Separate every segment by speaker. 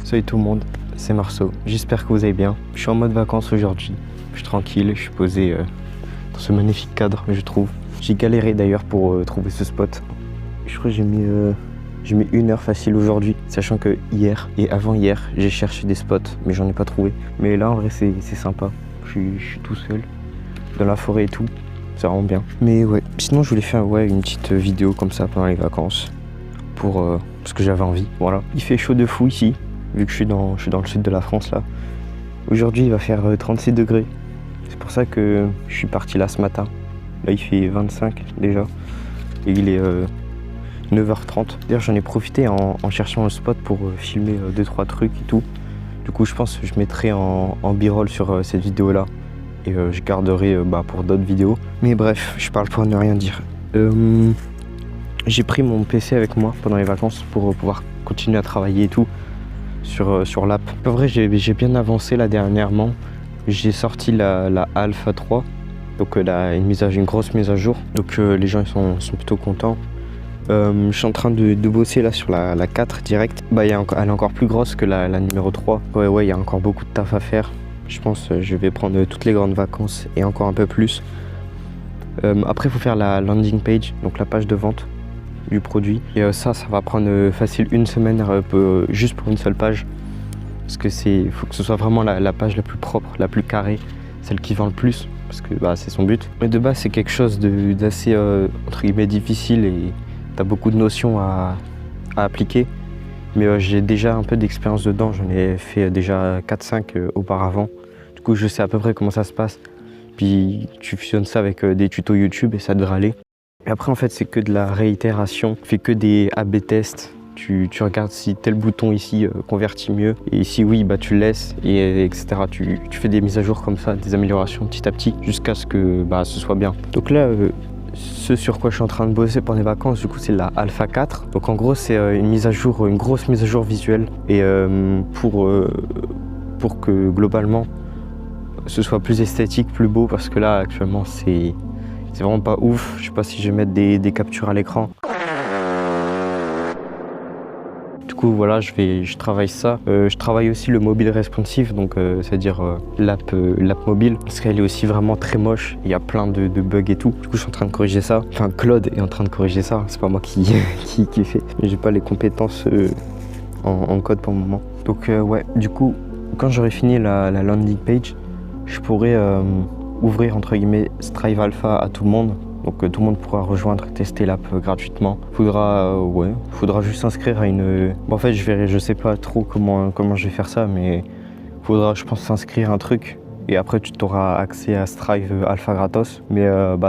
Speaker 1: Salut tout le monde, c'est Marceau, j'espère que vous allez bien. Je suis en mode vacances aujourd'hui, je suis tranquille, je suis posé dans ce magnifique cadre, je trouve. J'ai galéré d'ailleurs pour trouver ce spot. Je crois que j'ai mis 1 heure facile aujourd'hui, sachant que hier et avant-hier, j'ai cherché des spots, mais j'en ai pas trouvé. Mais là en vrai c'est sympa, je suis tout seul, dans la forêt et tout, ça rend bien. Mais ouais, sinon je voulais faire une petite vidéo comme ça pendant les vacances, parce que j'avais envie, voilà. Il fait chaud de fou ici. Vu que je suis dans le sud de la France là. Aujourd'hui il va faire 36 degrés. C'est pour ça que je suis parti là ce matin. Là il fait 25 déjà. Et il est 9h30. D'ailleurs j'en ai profité en cherchant un spot pour filmer 2-3 trucs et tout. Du coup je pense que je mettrai en b-roll sur cette vidéo là. Et je garderai pour d'autres vidéos. Mais bref, je parle pour ne rien dire. J'ai pris mon PC avec moi pendant les vacances pour pouvoir continuer à travailler et tout. Sur l'app. En vrai j'ai bien avancé là dernièrement. J'ai sorti la Alpha 3, donc une grosse mise à jour. Donc les gens ils sont plutôt contents. Je suis en train de bosser là sur la 4 direct. Elle est encore plus grosse que la numéro 3. Ouais, il y a encore beaucoup de taf à faire. Je pense je vais prendre toutes les grandes vacances et encore un peu plus. Après il faut faire la landing page, donc la page de vente du produit, et ça va prendre facile 1 semaine juste pour une seule page, parce que faut que ce soit vraiment la page la plus propre, la plus carrée, celle qui vend le plus, parce que c'est son but. Mais de base c'est quelque chose d'assez entre guillemets difficile et t'as beaucoup de notions à appliquer, mais j'ai déjà un peu d'expérience dedans, j'en ai fait déjà 4-5 auparavant, du coup je sais à peu près comment ça se passe, puis tu fusionnes ça avec des tutos YouTube et ça devrait aller. Et après en fait c'est que de la réitération, tu fais que des A/B tests, tu regardes si tel bouton ici convertit mieux, et si oui tu le laisses, et etc. Tu fais des mises à jour comme ça, des améliorations petit à petit, jusqu'à ce que ce soit bien. Donc là ce sur quoi je suis en train de bosser pendant les vacances, du coup c'est la Alpha 4. Donc en gros c'est une grosse mise à jour visuelle, et pour que globalement ce soit plus esthétique, plus beau, parce que là actuellement c'est vraiment pas ouf. Je sais pas si je vais mettre des captures à l'écran. Du coup voilà, je travaille ça. Je travaille aussi le mobile responsive, donc c'est-à-dire l'app mobile, parce qu'elle est aussi vraiment très moche. Il y a plein de bugs et tout. Du coup je suis en train de corriger ça. Enfin Claude est en train de corriger ça. C'est pas moi qui fait. Mais j'ai pas les compétences en code pour le moment. Donc ouais, du coup quand j'aurai fini la landing page, je pourrai ouvrir entre guillemets Strive Alpha à tout le monde, donc tout le monde pourra rejoindre, tester l'app gratuitement. Faudra juste s'inscrire à une... en fait je sais pas trop comment je vais faire ça, mais faudra je pense s'inscrire à un truc, et après tu auras accès à Strive Alpha gratos, mais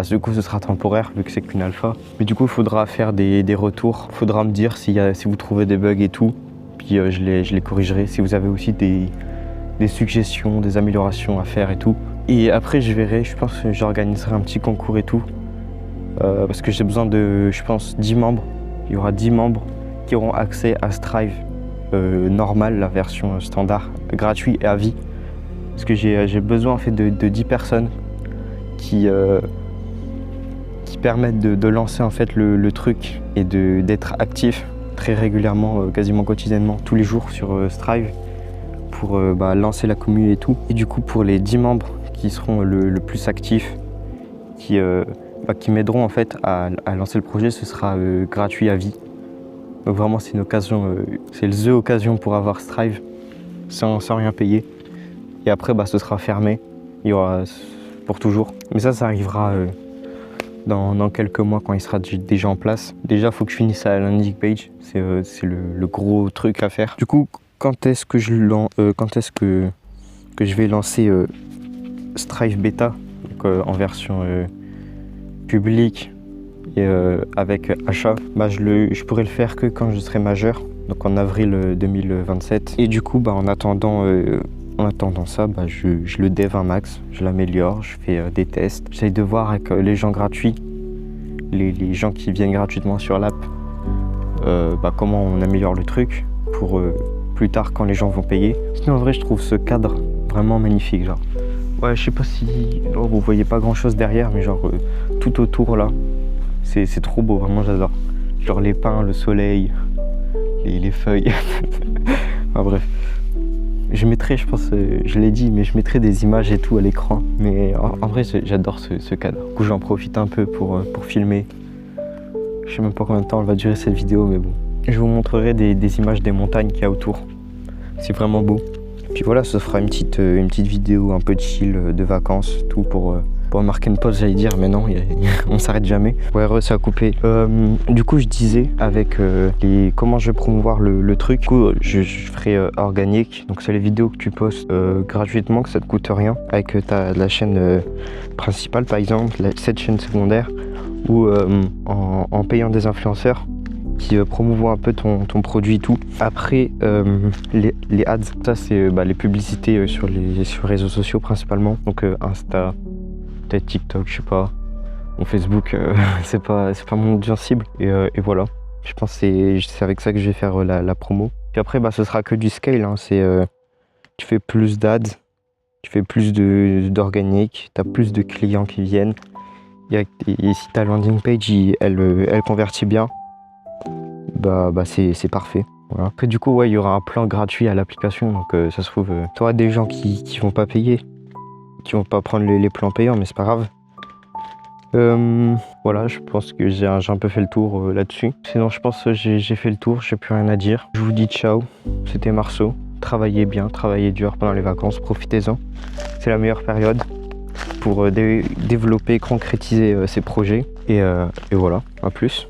Speaker 1: du coup ce sera temporaire vu que c'est qu'une alpha. Mais du coup il faudra faire des retours, faudra me dire si vous trouvez des bugs et tout, puis je les corrigerai. Si vous avez aussi des suggestions, des améliorations à faire et tout. Et après je verrai, je pense que j'organiserai un petit concours et tout, parce que j'ai besoin de, je pense, 10 membres. Il y aura 10 membres qui auront accès à Strive normal, la version standard, gratuit et à vie. Parce que j'ai besoin en fait de 10 personnes qui permettent de lancer en fait le truc, et d'être actif très régulièrement, quasiment quotidiennement, tous les jours sur Strive, pour lancer la commu et tout. Et du coup pour les 10 membres qui seront le plus actifs, qui m'aideront en fait à lancer le projet, ce sera gratuit à vie. Donc vraiment c'est une occasion, c'est the occasion pour avoir Strive sans rien payer. Et après ce sera fermé, il y aura pour toujours. Mais ça arrivera dans quelques mois, quand il sera déjà en place. Déjà il faut que je finisse la landing page, c'est le gros truc à faire. Du coup quand est-ce que je vais lancer Strive Beta, donc en version publique et avec achat, je pourrais le faire que quand je serai majeur, donc en avril 2027. Et du coup en attendant ça, je le dev un max, je l'améliore, je fais des tests, j'essaye de voir avec les gens gratuits, les gens qui viennent gratuitement sur l'app, comment on améliore le truc pour plus tard quand les gens vont payer. Sinon en vrai je trouve ce cadre vraiment magnifique, genre. Ouais, je sais pas si vous voyez pas grand chose derrière, mais genre tout autour là, c'est trop beau, vraiment j'adore. Genre les pins, le soleil, les feuilles. Enfin bref. Je mettrai, je pense, je l'ai dit, mais je mettrai des images et tout à l'écran. Mais en vrai, j'adore ce cadre. Du coup, j'en profite un peu pour filmer. Je sais même pas combien de temps elle va durer cette vidéo, mais bon. Je vous montrerai des images des montagnes qu'il y a autour. C'est vraiment beau. Puis voilà, ce sera une petite vidéo un peu chill de vacances, tout pour marquer une pause, j'allais dire, mais non, on s'arrête jamais. Ouais, ça a coupé. Du coup, je disais avec comment je vais promouvoir le truc. Du coup, je ferai organique. Donc, c'est les vidéos que tu postes gratuitement, que ça te coûte rien, avec la chaîne principale, par exemple, cette chaîne secondaire, ou en payant des influenceurs qui promouvoient un peu ton produit et tout. Après, les ads, ça c'est les publicités sur les réseaux sociaux principalement. Donc Insta, peut-être TikTok, je sais pas. Mon Facebook, c'est pas mon audience cible. Et voilà. Je pense que c'est avec ça que je vais faire la promo. Puis après, ce sera que du scale. Hein. Tu fais plus d'ads, tu fais plus d'organique, tu as plus de clients qui viennent. Et si ta landing page, elle convertit bien, c'est parfait. Voilà. Après, du coup, ouais, il y aura un plan gratuit à l'application. Donc, ça se trouve, tu auras des gens qui vont pas payer, qui vont pas prendre les plans payants, mais c'est pas grave. Voilà, je pense que j'ai un peu fait le tour là-dessus. Sinon, je pense que j'ai fait le tour, j'ai plus rien à dire. Je vous dis ciao, c'était Marceau. Travaillez bien, travaillez dur pendant les vacances, profitez-en. C'est la meilleure période pour développer, concrétiser ces projets. Et voilà, à plus.